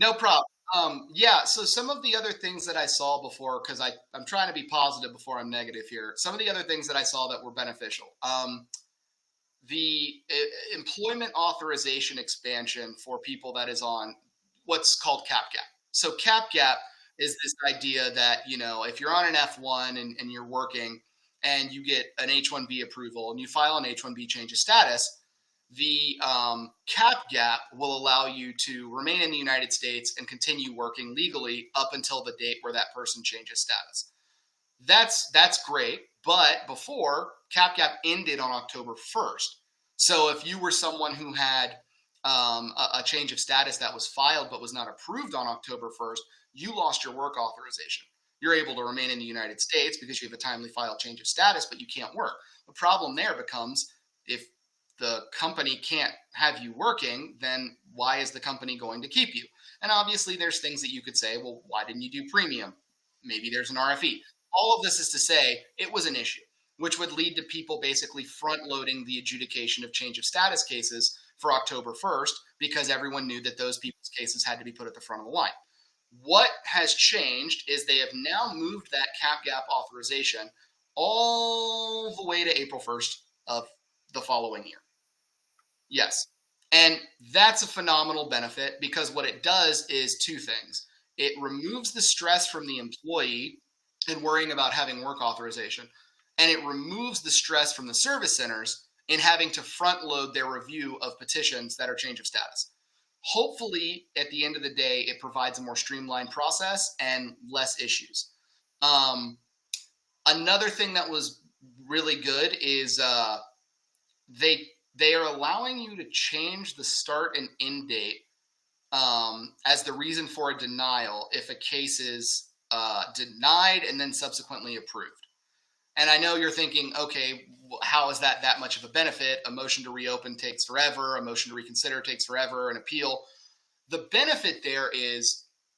No problem. Yeah, so some of the other things that I saw before, because I'm trying to be positive before I'm negative here. Some of the other things that I saw that were beneficial. The employment authorization expansion for people that is on what's called cap gap. So cap gap is this idea that, if you're on an F1 and you're working and you get an H1B approval and you file an H1B change of status, the cap gap will allow you to remain in the United States and continue working legally up until the date where that person changes status. That's great, but before, cap gap ended on October 1st. So if you were someone who had a change of status that was filed but was not approved on October 1st, you lost your work authorization. You're able to remain in the United States because you have a timely filed change of status, but you can't work. The problem there becomes, if the company can't have you working, then why is the company going to keep you? And obviously there's things that you could say, well, why didn't you do premium? Maybe there's an RFE. All of this is to say it was an issue, which would lead to people basically front loading the adjudication of change of status cases for October 1st because everyone knew that those people's cases had to be put at the front of the line. What has changed is they have now moved that cap gap authorization all the way to April 1st of the following year. Yes. And that's a phenomenal benefit because what it does is two things. It removes the stress from the employee in worrying about having work authorization, and it removes the stress from the service centers in having to front load their review of petitions that are change of status. Hopefully, at the end of the day, it provides a more streamlined process and less issues. Another thing that was really good is they are allowing you to change the start and end date as the reason for a denial if a case is denied and then subsequently approved. And I know you're thinking, okay, how is that much of a benefit? A motion to reopen takes forever. A motion to reconsider takes forever. An appeal. The benefit there is